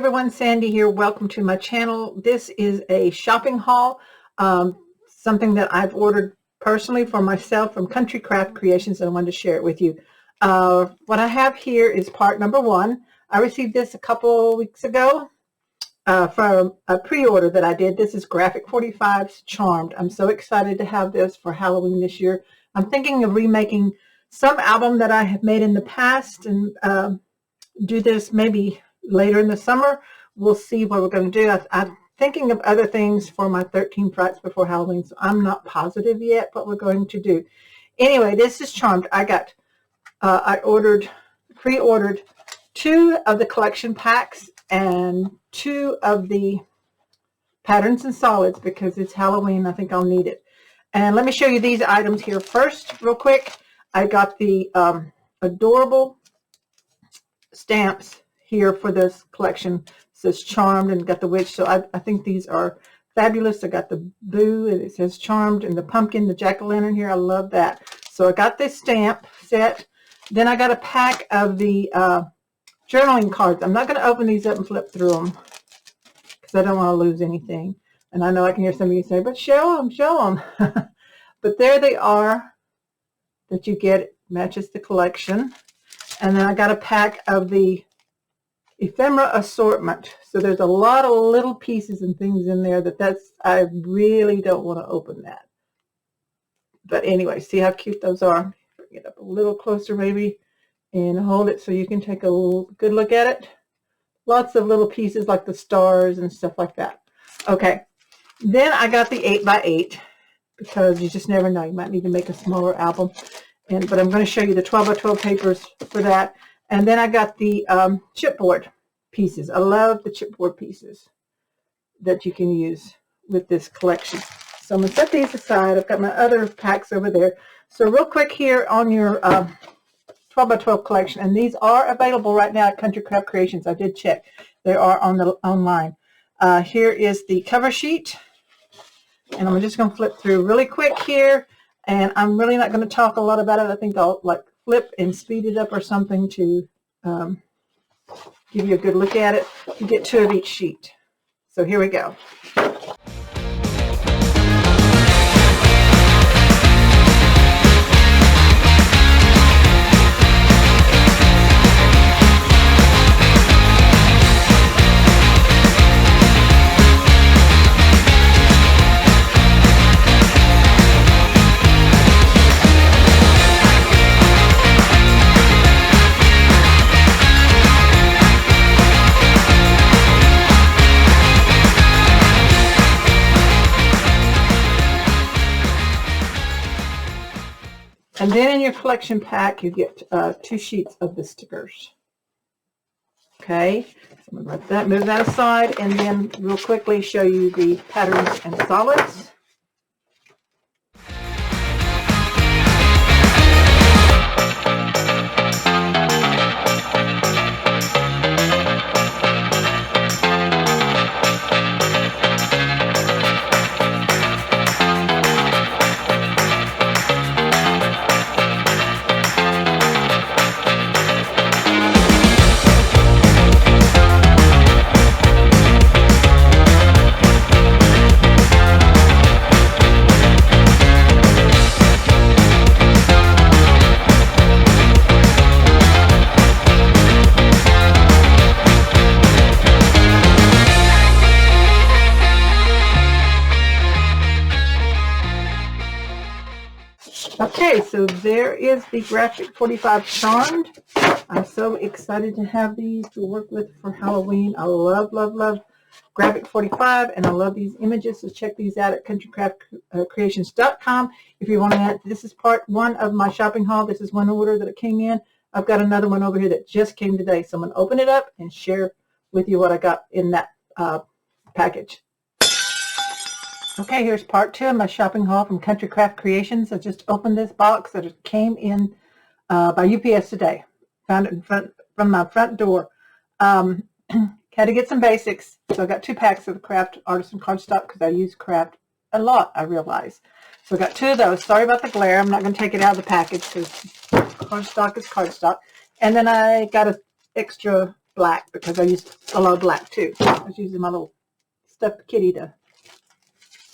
everyone, Sandy here. Welcome to my channel. This is a shopping haul, something that I've ordered personally for myself from Country Craft Creations, and I wanted to share it with you. What I have here is part number 1. I received this a couple weeks ago from a pre-order that I did. This is G45's Charmed. I'm so excited to have this for Halloween this year. I'm thinking of remaking some album that I have made in the past and do this maybe later in the summer. We'll see what we're going to do. I'm thinking of other things for my 13 Frights Before Halloween, so I'm not positive yet what we're going to do. Anyway, this is Charmed. I pre-ordered 2 of the collection packs and 2 of the patterns and solids because it's Halloween. I think I'll need it. And let me show you these items here first real quick. I got the adorable stamps here for this collection. It says Charmed and got the witch, so I think these are fabulous. I got the boo and it says Charmed, and the pumpkin, the jack-o'-lantern here. I love that. So I got this stamp set. Then I got a pack of the journaling cards. I'm not going to open these up and flip through them because I don't want to lose anything. And I know I can hear some of you say, but show them, show them. But there they are that you get. It matches the collection. And then I got a pack of the ephemera assortment. So there's a lot of little pieces and things in there I really don't want to open that. But anyway, see how cute those are. Bring it up a little closer maybe and hold it so you can take a good look at it. Lots of little pieces like the stars and stuff like that. Okay, then I got the 8x8 because you just never know. You might need to make a smaller album. But I'm going to show you the 12x12 papers for that. And then I got the chipboard pieces. I love the chipboard pieces that you can use with this collection. So I'm going to set these aside. I've got my other packs over there. So real quick here on your 12x12 collection, and these are available right now at Country Craft Creations. I did check. They are online. Here is the cover sheet. And I'm just going to flip through really quick here. And I'm really not going to talk a lot about it. I think I'll flip and speed it up or something to give you a good look at it. You get 2 of each sheet. So here we go. And then in your collection pack, you get 2 sheets of the stickers. Okay, so I'm going to move that aside, and then real quickly show you the patterns and solids. Okay, so there is the G45 Charmed. I'm so excited to have these to work with for Halloween. I love, love, love G45, and I love these images, so check these out at countrycraftcreations.com if you want to. This is part 1 of my shopping haul. This is one order that it came in. I've got another one over here that just came today, so I'm going to open it up and share with you what I got in that package. Okay, here's part 2 of my shopping haul from Country Craft Creations. I just opened this box that it came in by UPS today. Found it from my front door. Had to get some basics, so I got 2 packs of the Craft Artisan cardstock because I use Craft a lot, I realize. So I got 2 of those. Sorry about the glare. I'm not going to take it out of the package because cardstock is cardstock. And then I got an extra black because I use a lot of black too. I was using my little stuffed kitty to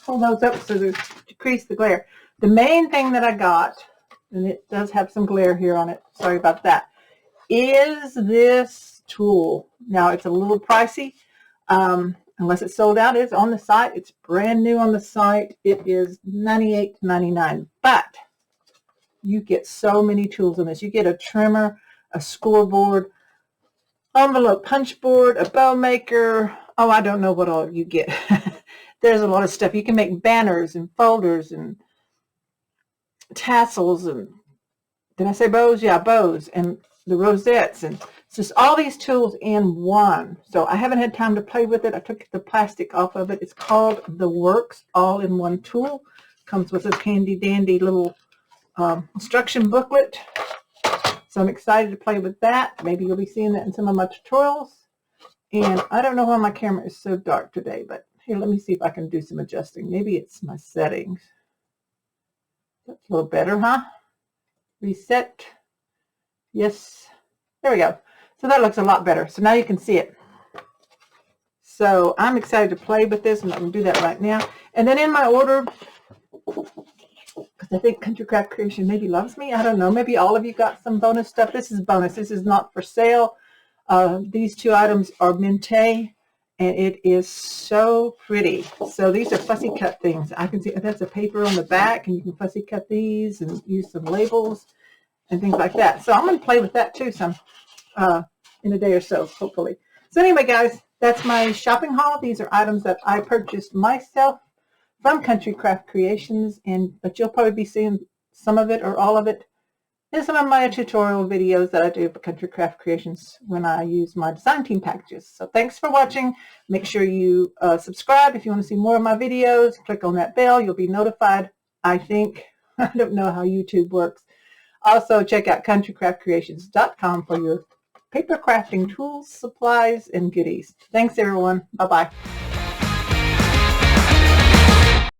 hold those up so to decrease the glare. The main thing that I got, and it does have some glare here on it, sorry about that, is this tool. Now it's a little pricey, unless it's sold out. It's on the site. It's brand new on the site. It is $98.99, but you get so many tools in this. You get a trimmer, a scoreboard, envelope punch board, a bow maker. Oh, I don't know what all you get. There's a lot of stuff. You can make banners and folders and tassels and, did I say bows? Yeah, bows and the rosettes, and it's just all these tools in one. So I haven't had time to play with it. I took the plastic off of it. It's called the Works All-in-One Tool. Comes with a handy dandy little instruction booklet. So I'm excited to play with that. Maybe you'll be seeing that in some of my tutorials. And I don't know why my camera is so dark today, but here, let me see if I can do some adjusting. Maybe it's my settings. That's a little better, huh? Reset. Yes. There we go. So that looks a lot better. So now you can see it. So I'm excited to play with this, and I'm going to do that right now. And then in my order, because I think Country Craft Creation maybe loves me. I don't know. Maybe all of you got some bonus stuff. This is bonus. This is not for sale. These two items are Mente, and it is so pretty. So these are fussy cut things. I can see that's a paper on the back, and you can fussy cut these and use some labels and things like that. So I'm going to play with that too some in a day or so, hopefully. So anyway, guys, that's my shopping haul. These are items that I purchased myself from Country Craft Creations, but you'll probably be seeing some of it or all of it in some of my tutorial videos that I do for Country Craft Creations when I use my design team packages. So thanks for watching. Make sure you subscribe if you want to see more of my videos. Click on that bell. You'll be notified, I think. I don't know how YouTube works. Also, check out countrycraftcreations.com for your paper crafting tools, supplies, and goodies. Thanks, everyone. Bye-bye.